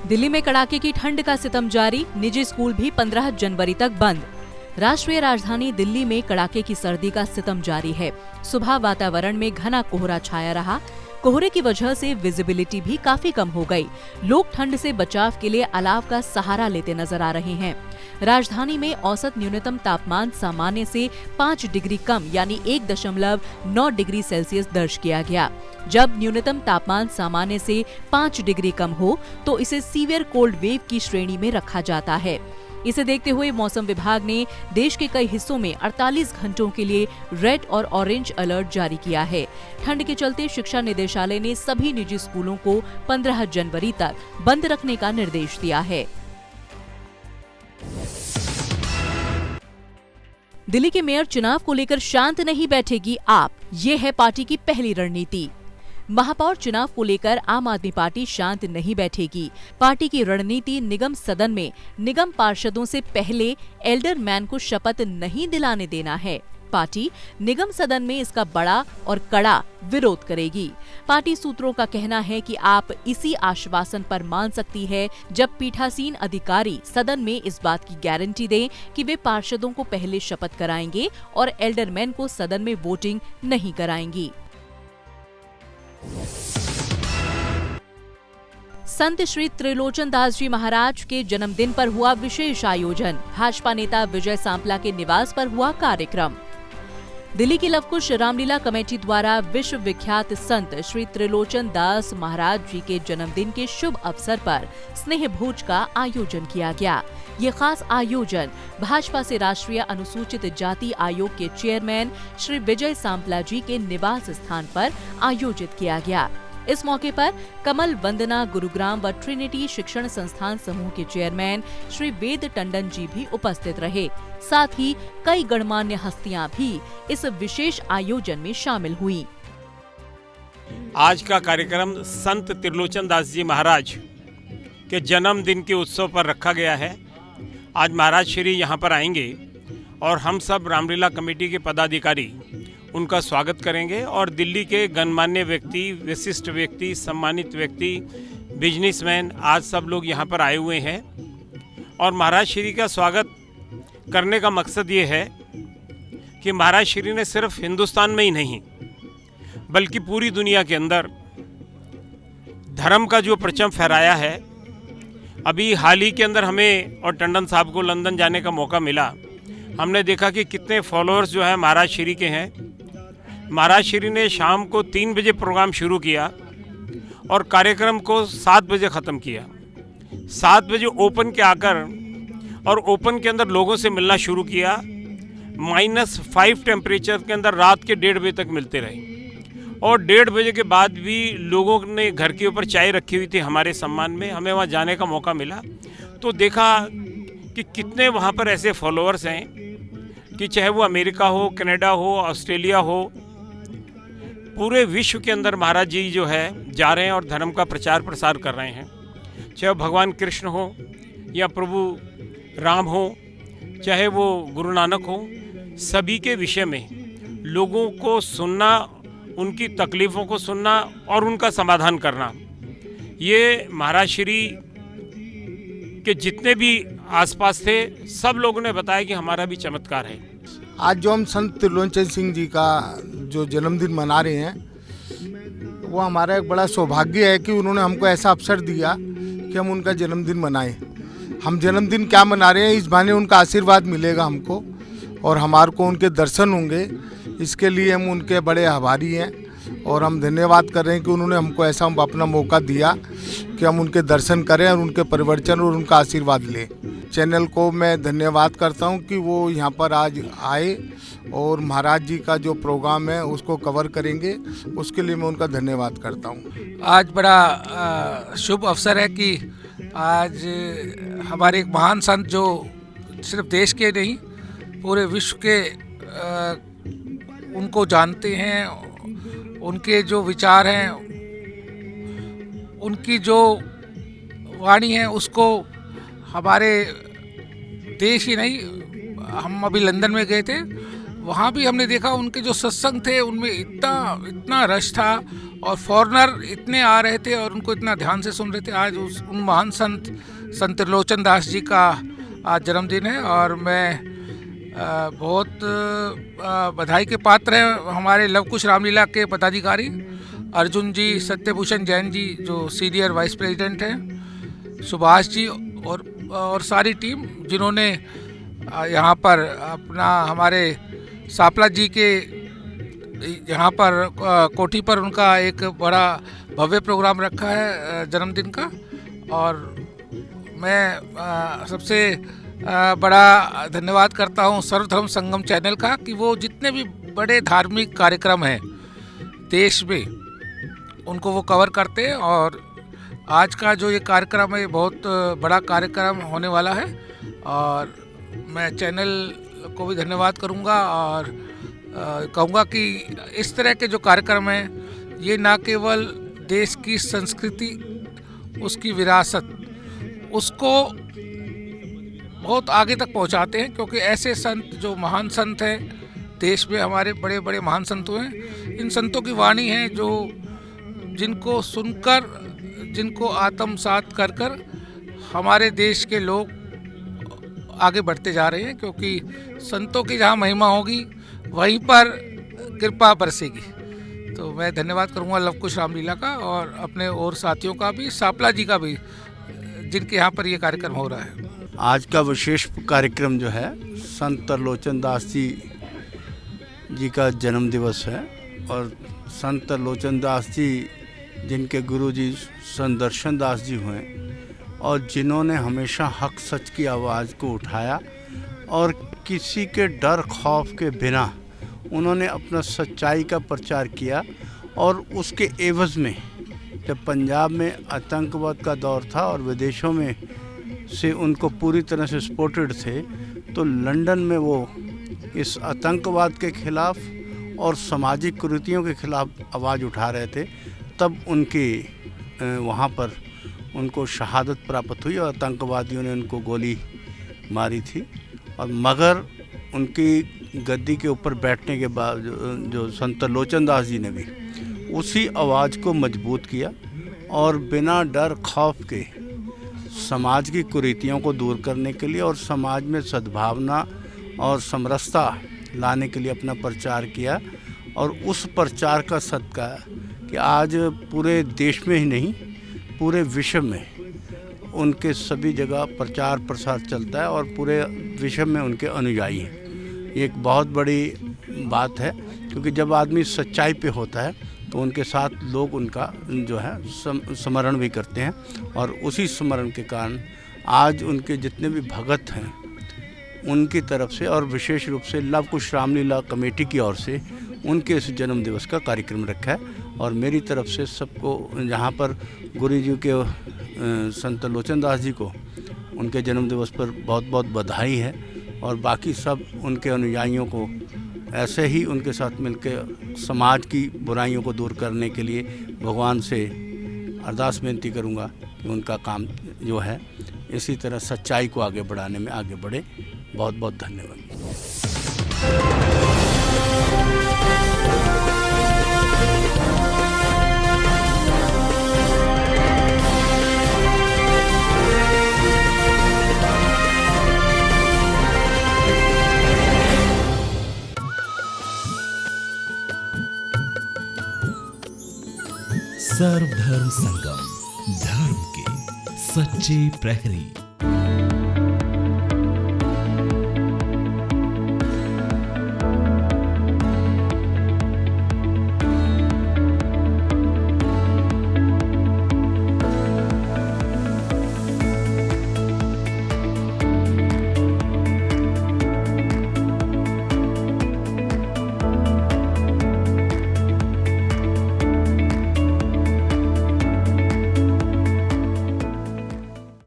दिल्ली में कड़ाके की ठंड का सितम जारी, निजी स्कूल भी 15 जनवरी तक बंद। राष्ट्रीय राजधानी दिल्ली में कड़ाके की सर्दी का सितम जारी है। सुबह वातावरण में घना कोहरा छाया रहा। कोहरे की वजह से विजिबिलिटी भी काफी कम हो गई। लोग ठंड से बचाव के लिए अलाव का सहारा लेते नजर आ रहे हैं। राजधानी में औसत न्यूनतम तापमान सामान्य से 5 डिग्री कम यानी 1.9 डिग्री सेल्सियस दर्ज किया गया। जब न्यूनतम तापमान सामान्य से 5 डिग्री कम हो तो इसे सीवियर कोल्ड वेव की श्रेणी में रखा जाता है। इसे देखते हुए मौसम विभाग ने देश के कई हिस्सों में 48 घंटों के लिए रेड और ऑरेंज अलर्ट जारी किया है। ठंड के चलते शिक्षा निदेशालय ने सभी निजी स्कूलों को 15 जनवरी तक बंद रखने का निर्देश दिया है। दिल्ली के मेयर चुनाव को लेकर शांत नहीं बैठेगी आप, ये है पार्टी की पहली रणनीति। महापौर चुनाव को लेकर आम आदमी पार्टी शांत नहीं बैठेगी। पार्टी की रणनीति निगम सदन में निगम पार्षदों से पहले एल्डरमैन को शपथ नहीं दिलाने देना है। पार्टी निगम सदन में इसका बड़ा और कड़ा विरोध करेगी। पार्टी सूत्रों का कहना है कि आप इसी आश्वासन पर मान सकती है जब पीठासीन अधिकारी सदन में इस बात की गारंटी दें कि वे पार्षदों को पहले शपथ कराएंगे और एल्डरमैन को सदन में वोटिंग नहीं कराएंगी। संत श्री त्रिलोचन दास जी महाराज के जन्मदिन पर हुआ विशेष आयोजन। भाजपा नेता विजय सांपला के निवास पर हुआ कार्यक्रम। दिल्ली की लवकुश रामलीला कमेटी द्वारा विश्व विख्यात संत श्री त्रिलोचन दास महाराज जी के जन्मदिन के शुभ अवसर पर स्नेह भोज का आयोजन किया गया। ये खास आयोजन भाजपा से राष्ट्रीय अनुसूचित जाति आयोग के चेयरमैन श्री विजय सांपला जी के निवास स्थान पर आयोजित किया गया। इस मौके पर कमल वंदना गुरुग्राम व ट्रिनिटी शिक्षण संस्थान समूह के चेयरमैन श्री वेद टंडन जी भी उपस्थित रहे। साथ ही कई गणमान्य हस्तियां भी इस विशेष आयोजन में शामिल हुई। आज का कार्यक्रम संत त्रिलोचन दास जी महाराज के जन्मदिन के उत्सव पर रखा गया है। आज महाराज श्री यहाँ पर आएंगे और हम सब रामलीला कमेटी के पदाधिकारी उनका स्वागत करेंगे और दिल्ली के गणमान्य व्यक्ति, विशिष्ट व्यक्ति, सम्मानित व्यक्ति, बिजनेसमैन आज सब लोग यहाँ पर आए हुए हैं। और महाराज श्री का स्वागत करने का मकसद ये है कि महाराज श्री ने सिर्फ हिंदुस्तान में ही नहीं बल्कि पूरी दुनिया के अंदर धर्म का जो परचम फहराया है। अभी हाल ही के अंदर हमें और टंडन साहब को लंदन जाने का मौका मिला। हमने देखा कि कितने फॉलोअर्स जो है महाराज श्री के हैं। महाराज श्री ने शाम को 3 बजे प्रोग्राम शुरू किया और कार्यक्रम को 7 बजे ख़त्म किया। 7 बजे ओपन के आकर और ओपन के अंदर लोगों से मिलना शुरू किया। -5 टेम्परेचर के अंदर रात के 1:30 बजे तक मिलते रहे और 1:30 बजे के बाद भी लोगों ने घर के ऊपर चाय रखी हुई थी हमारे सम्मान में। हमें वहाँ जाने का मौका मिला तो देखा कि कितने वहाँ पर ऐसे फॉलोअर्स हैं कि चाहे वो अमेरिका हो, कनाडा हो, ऑस्ट्रेलिया हो, पूरे विश्व के अंदर महाराज जी जो है जा रहे हैं और धर्म का प्रचार प्रसार कर रहे हैं। चाहे वो भगवान कृष्ण हो या प्रभु राम हो, चाहे वो गुरु नानक हो, सभी के विषय में लोगों को सुनना, उनकी तकलीफ़ों को सुनना और उनका समाधान करना, ये महाराज श्री के जितने भी आसपास थे सब लोगों ने बताया कि हमारा भी चमत्कार है। आज जो हम संत त्रिलोचन सिंह जी का जो जन्मदिन मना रहे हैं वो हमारा एक बड़ा सौभाग्य है कि उन्होंने हमको ऐसा अवसर दिया कि हम उनका जन्मदिन मनाएं। हम जन्मदिन क्या मना रहे हैं, इस बहाने उनका आशीर्वाद मिलेगा हमको और हमारे को उनके दर्शन होंगे। इसके लिए हम उनके बड़े आभारी हैं और हम धन्यवाद कर रहे हैं कि उन्होंने हमको ऐसा अपना मौका दिया कि हम उनके दर्शन करें और उनके परिवर्तन और उनका आशीर्वाद लें। चैनल को मैं धन्यवाद करता हूं कि वो यहाँ पर आज आए और महाराज जी का जो प्रोग्राम है उसको कवर करेंगे, उसके लिए मैं उनका धन्यवाद करता हूं। आज बड़ा शुभ अवसर है कि आज हमारे एक महान संत जो सिर्फ देश के नहीं पूरे विश्व के उनको जानते हैं, उनके जो विचार हैं, उनकी जो वाणी है उसको हमारे देश ही नहीं, हम अभी लंदन में गए थे, वहाँ भी हमने देखा उनके जो सत्संग थे उनमें इतना रश था और फॉरेनर इतने आ रहे थे और उनको इतना ध्यान से सुन रहे थे। आज उन महान संत त्रिलोचन दास जी का आज जन्मदिन है और मैं बहुत बधाई के पात्र हैं हमारे लवकुश रामलीला के पदाधिकारी अर्जुन जी, सत्यभूषण जैन जी जो सीनियर वाइस प्रेसिडेंट हैं, सुभाष जी और सारी टीम जिन्होंने यहाँ पर अपना हमारे सापला जी के यहाँ पर कोठी पर उनका एक बड़ा भव्य प्रोग्राम रखा है जन्मदिन का। और मैं सबसे बड़ा धन्यवाद करता हूँ सर्वधर्म संगम चैनल का कि वो जितने भी बड़े धार्मिक कार्यक्रम हैं देश में उनको वो कवर करते हैं। और आज का जो ये कार्यक्रम है बहुत बड़ा कार्यक्रम होने वाला है और मैं चैनल को भी धन्यवाद करूँगा और कहूँगा कि इस तरह के जो कार्यक्रम हैं ये ना केवल देश की संस्कृति, उसकी विरासत, उसको बहुत आगे तक पहुँचाते हैं, क्योंकि ऐसे संत जो महान संत हैं देश में, हमारे बड़े बड़े महान संत हैं, इन संतों की वाणी है जो जिनको सुनकर, जिनको आत्मसात कर कर हमारे देश के लोग आगे बढ़ते जा रहे हैं। क्योंकि संतों की जहाँ महिमा होगी वहीं पर कृपा बरसेगी। तो मैं धन्यवाद करूँगा लवकुश रामलीला का और अपने और साथियों का भी, सापला जी का भी, जिनके यहाँ पर ये कार्यक्रम हो रहा है। आज का विशेष कार्यक्रम जो है संत त्रिलोचन दास जी का जन्म दिवस है और संत त्रिलोचन दास जी जिनके गुरु जी संत दर्शन दास जी हुए और जिन्होंने हमेशा हक सच की आवाज़ को उठाया और किसी के डर खौफ के बिना उन्होंने अपना सच्चाई का प्रचार किया। और उसके एवज़ में जब पंजाब में आतंकवाद का दौर था और विदेशों में से उनको पूरी तरह से सपोर्टेड थे, तो लंदन में वो इस आतंकवाद के ख़िलाफ़ और सामाजिक कुरीतियों के ख़िलाफ़ आवाज़ उठा रहे थे। तब उनकी वहाँ पर उनको शहादत प्राप्त हुई और आतंकवादियों ने उनको गोली मारी थी। और मगर उनकी गद्दी के ऊपर बैठने के बाद जो संत त्रिलोचन दास जी ने भी उसी आवाज़ को मजबूत किया और बिना डर खौफ के समाज की कुरीतियों को दूर करने के लिए और समाज में सद्भावना और समरसता लाने के लिए अपना प्रचार किया। और उस प्रचार का सदका कि आज पूरे देश में ही नहीं पूरे विश्व में उनके सभी जगह प्रचार प्रसार चलता है और पूरे विश्व में उनके अनुयायी हैं। ये एक बहुत बड़ी बात है, क्योंकि जब आदमी सच्चाई पे होता है तो उनके साथ लोग उनका जो है स्मरण भी करते हैं। और उसी स्मरण के कारण आज उनके जितने भी भगत हैं उनकी तरफ से और विशेष रूप से लवकुश रामलीला कमेटी की ओर से उनके इस जन्म दिवस का कार्यक्रम रखा है। और मेरी तरफ से सबको यहाँ पर गुरु जी के संत त्रिलोचन दास जी को उनके जन्म दिवस पर बहुत बहुत बधाई है। और बाकी सब उनके अनुयायियों को ऐसे ही उनके साथ मिलकर समाज की बुराइयों को दूर करने के लिए भगवान से अरदास बेनती करूँगा कि उनका काम जो है इसी तरह सच्चाई को आगे बढ़ाने में आगे बढ़े। बहुत बहुत धन्यवाद। सर्वधर्म संगम, धर्म के सच्चे प्रहरी।